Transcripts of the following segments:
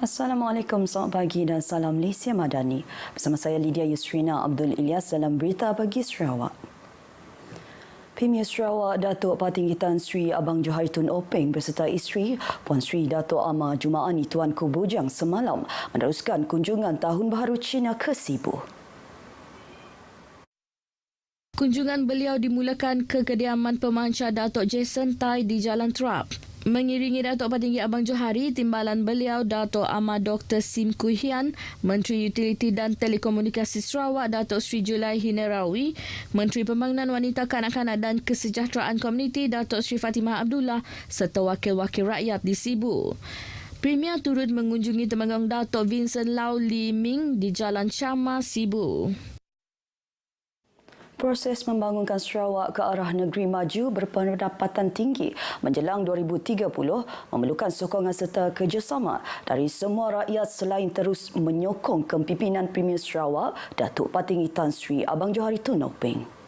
Assalamualaikum, selamat pagi dan salam Malaysia Madani. Bersama saya Lydia Yusrina Abdul Ilyas dalam Berita Pagi Sarawak. Premier Sarawak Datuk Patinggi Tan Sri Abang Johari Tun Openg beserta isteri Puan Sri Datuk Amar Jumaani Tuanku Bujang semalam meneruskan kunjungan Tahun Baharu Cina ke Sibu. Kunjungan beliau dimulakan ke kediaman pemancar Datuk Jason Tai di Jalan Trap. Mengiringi Datuk Patinggi Abang Johari, timbalan beliau Datuk Amar Dr. Sim Kui Hian, Menteri Utiliti dan Telekomunikasi Sarawak Datuk Sri Julai Hinerawi, Menteri Pembangunan Wanita Kanak-kanak dan Kesejahteraan Komuniti Datuk Sri Fatimah Abdullah serta wakil-wakil rakyat di Sibu. Premier turut mengunjungi Temenggung Datuk Vincent Lau Lee Ming di Jalan Syama, Sibu. Proses membangunkan Sarawak ke arah negeri maju berpendapatan tinggi menjelang 2030 memerlukan sokongan serta kerjasama dari semua rakyat selain terus menyokong kepimpinan Premier Sarawak Datuk Patinggi Tan Sri Abang Johari Tun Openg.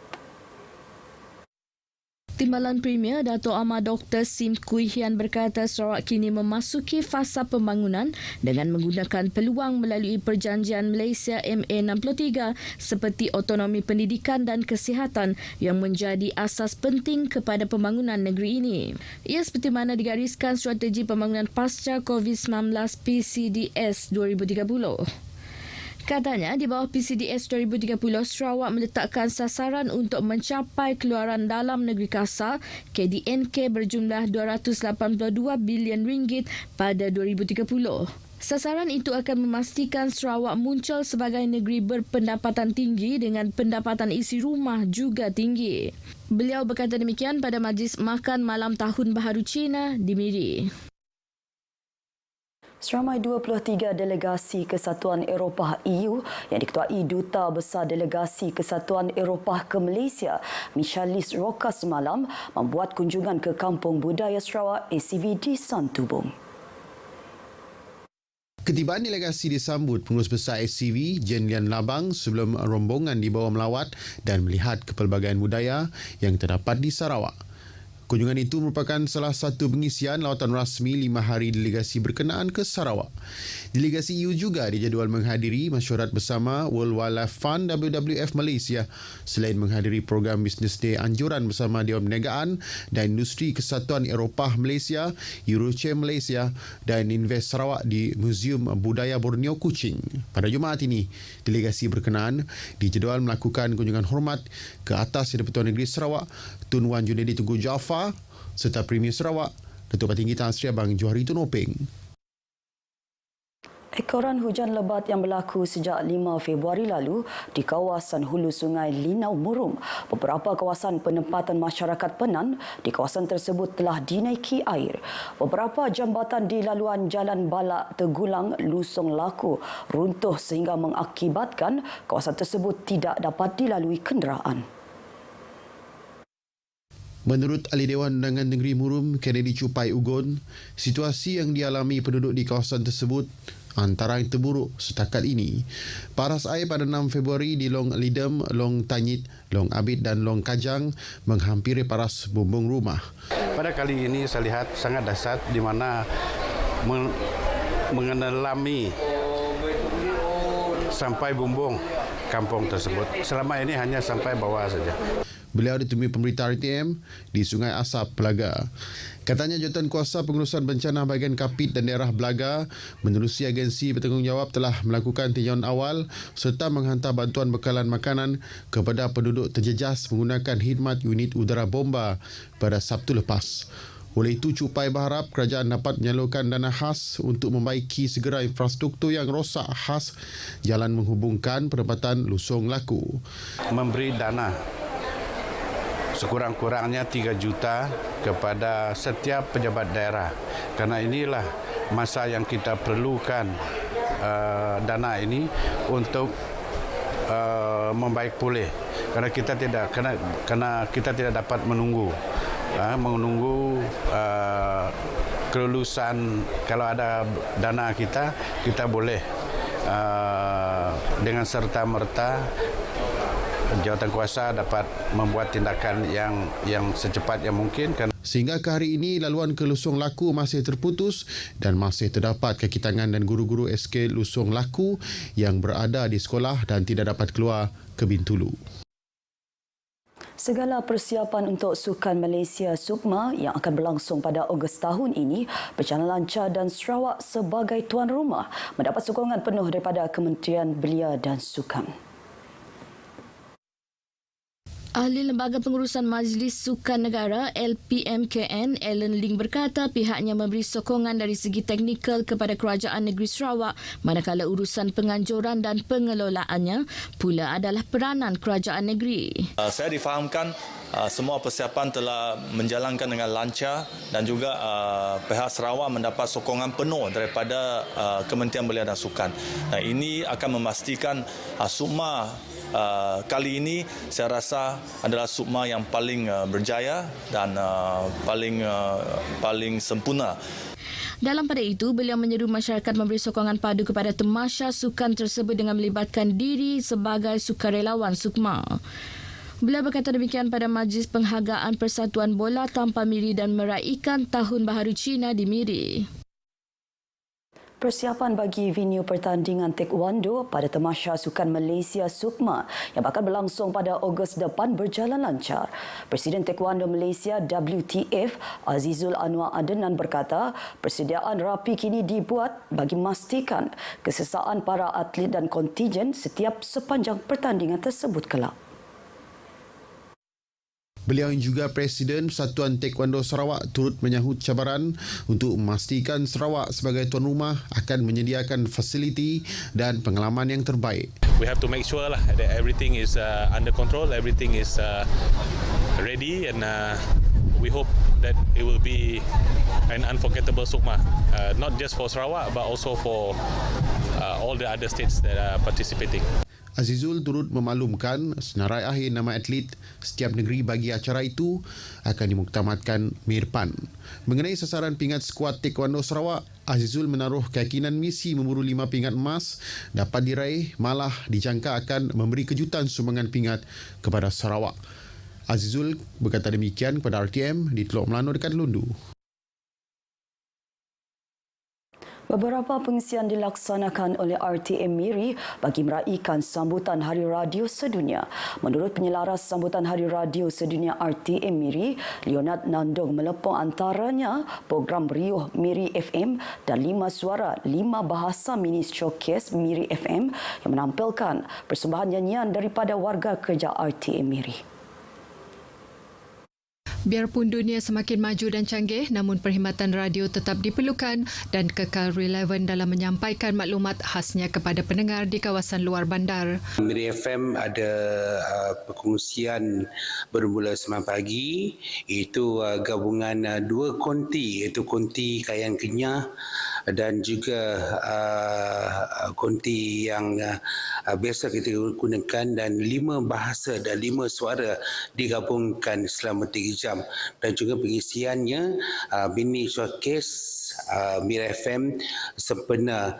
Timbalan Premier Datuk Amar Dr. Sim Kui Hian berkata Sarawak kini memasuki fasa pembangunan dengan menggunakan peluang melalui Perjanjian Malaysia MA63 seperti autonomi pendidikan dan kesihatan yang menjadi asas penting kepada pembangunan negeri ini. Ia seperti mana digariskan Strategi Pembangunan Pasca COVID-19 PCDS 2030. Katanya, di bawah PCDS 2030, Sarawak meletakkan sasaran untuk mencapai keluaran dalam negeri kasar KDNK berjumlah RM282 bilion pada 2030. Sasaran itu akan memastikan Sarawak muncul sebagai negeri berpendapatan tinggi dengan pendapatan isi rumah juga tinggi. Beliau berkata demikian pada Majlis Makan Malam Tahun Baharu Cina di Miri. Seramai 23 delegasi Kesatuan Eropah EU yang diketuai Duta Besar Delegasi Kesatuan Eropah ke Malaysia, Michalis Roca semalam membuat kunjungan ke Kampung Budaya Sarawak ACV di Santubong. Ketibaan delegasi disambut Pengurus Besar ACV, Jen Lian Labang sebelum rombongan dibawa melawat dan melihat kepelbagaian budaya yang terdapat di Sarawak. Kunjungan itu merupakan salah satu pengisian lawatan rasmi 5 hari delegasi berkenaan ke Sarawak. Delegasi EU juga dijadual menghadiri mesyuarat bersama World Wildlife Fund WWF Malaysia selain menghadiri program Business Day anjuran bersama Dewan Perniagaan dan Industri Kesatuan Eropah Malaysia, Eurochair Malaysia dan Invest Sarawak di Muzium Budaya Borneo Kuching. Pada Jumaat ini, delegasi berkenaan dijadual melakukan kunjungan hormat ke atas Di-Pertuan Negeri Sarawak Tun Wan Junaidi Tunku Jaafar serta Premier Sarawak Datuk Patinggi Tan Sri Abang Johari Tun Openg. Ekoran hujan lebat yang berlaku sejak 5 Februari lalu di kawasan hulu Sungai Linau Murum. Beberapa kawasan penempatan masyarakat Penan di kawasan tersebut telah dinaiki air. Beberapa jambatan di laluan Jalan Balak Tegulang Lusong Laku runtuh sehingga mengakibatkan kawasan tersebut tidak dapat dilalui kenderaan. Menurut Ahli Dewan Undangan Negeri Murum, Kennedy Cupai Ugon, situasi yang dialami penduduk di kawasan tersebut antara yang terburuk setakat ini. Paras air pada 6 Februari di Long Lidem, Long Tanyit, Long Abid dan Long Kajang menghampiri paras bumbung rumah. Pada kali ini saya lihat sangat dahsyat di mana mengenalami sampai bumbung kampung tersebut. Selama ini hanya sampai bawah saja. Beliau ditemui pemberita RTM di Sungai Asap, Belaga. Katanya Jawatan Kuasa Pengurusan Bencana Bahagian Kapit dan Daerah Belaga menerusi agensi bertanggungjawab telah melakukan tinjauan awal serta menghantar bantuan bekalan makanan kepada penduduk terjejas menggunakan khidmat unit udara bomba pada Sabtu lepas. Oleh itu, Cupai berharap kerajaan dapat menyalurkan dana khas untuk membaiki segera infrastruktur yang rosak khas jalan menghubungkan perempatan Lusong Laku. Memberi dana sekurang-kurangnya 3 juta kepada setiap pejabat daerah. Karena inilah masa yang kita perlukan dana ini untuk membaik pulih. Karena kita tidak dapat menunggu kelulusan. Kalau ada dana kita boleh dengan serta-merta jawatankuasa dapat membuat tindakan yang secepat yang mungkin. Sehingga ke hari ini, laluan ke Lusong Laku masih terputus dan masih terdapat kaki tangan dan guru-guru SK Lusong Laku yang berada di sekolah dan tidak dapat keluar ke Bintulu. Segala persiapan untuk Sukan Malaysia SUKMA yang akan berlangsung pada Ogos tahun ini berjalan lancar dan Sarawak sebagai tuan rumah mendapat sokongan penuh daripada Kementerian Belia dan Sukan. Ahli Lembaga Pengurusan Majlis Sukan Negara LPMKN, Alan Ling berkata pihaknya memberi sokongan dari segi teknikal kepada Kerajaan Negeri Sarawak manakala urusan penganjuran dan pengelolaannya pula adalah peranan Kerajaan Negeri. Saya difahamkan semua persiapan telah menjalankan dengan lancar dan juga pihak Sarawak mendapat sokongan penuh daripada Kementerian Belia dan Sukan. Dan ini akan memastikan SUKMA kali ini saya rasa adalah SUKMA yang paling berjaya dan paling sempurna. Dalam pada itu, beliau menyeru masyarakat memberi sokongan padu kepada temasya sukan tersebut dengan melibatkan diri sebagai sukarelawan SUKMA. Beliau berkata demikian pada Majlis Penghargaan Persatuan Bola Tanpa Miri dan meraikan Tahun Baharu Cina di Miri. Persiapan bagi venue pertandingan taekwondo pada Tamasya Sukan Malaysia SUKMA yang bakal berlangsung pada Ogos depan berjalan lancar. Presiden Taekwondo Malaysia WTF Azizul Anwar Adenan berkata persediaan rapi kini dibuat bagi memastikan kesesaan para atlet dan kontijen setiap sepanjang pertandingan tersebut kelak. Beliau yang juga Presiden Persatuan Taekwondo Sarawak turut menyahut cabaran untuk memastikan Sarawak sebagai tuan rumah akan menyediakan fasiliti dan pengalaman yang terbaik. We have to make sure that everything is under control, everything is ready, and we hope that it will be an unforgettable SUKMA, not just for Sarawak but also for all the other states that are participating. Azizul turut memaklumkan senarai akhir nama atlet setiap negeri bagi acara itu akan dimuktamadkan Mirpan. Mengenai sasaran pingat skuad Taekwondo Sarawak, Azizul menaruh keyakinan misi memburu 5 pingat emas dapat diraih, malah dijangka akan memberi kejutan sumbangan pingat kepada Sarawak. Azizul berkata demikian kepada RTM di Teluk Melano dekat Lundu. Beberapa pengisian dilaksanakan oleh RTM Miri bagi meraikan sambutan Hari Radio Sedunia. Menurut penyelaras sambutan Hari Radio Sedunia RTM Miri, Leonard Nandong melepong antaranya program Riuh Miri FM dan 5 suara 5 bahasa mini showcase Miri FM yang menampilkan persembahan nyanyian daripada warga kerja RTM Miri. Biarpun dunia semakin maju dan canggih, namun perkhidmatan radio tetap diperlukan dan kekal relevan dalam menyampaikan maklumat khasnya kepada pendengar di kawasan luar bandar. Miri FM ada perkongsian bermula 9 pagi, itu gabungan 2 konti, iaitu konti Kayan Kenyah dan juga konti yang biasa kita gunakan, dan 5 bahasa dan 5 suara digabungkan selama 3 jam. Dan juga pengisiannya mini showcase Mira FM sempena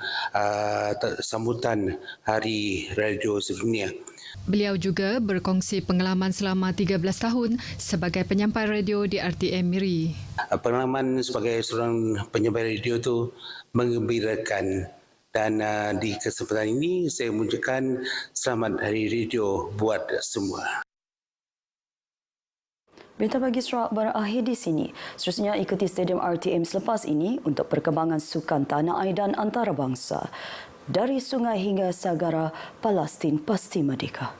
sambutan Hari Radio Sedunia. Beliau juga berkongsi pengalaman selama 13 tahun sebagai penyampai radio di RTM Miri. Pengalaman sebagai seorang penyampai radio itu menggembirakan, dan di kesempatan ini saya mengucapkan selamat Hari Radio buat semua. Berita pagi Sarawak berakhir di sini. Seterusnya ikuti Stadium RTM selepas ini untuk perkembangan sukan tanah air dan antarabangsa. Dari sungai hingga sagara, Palestin pasti merdeka.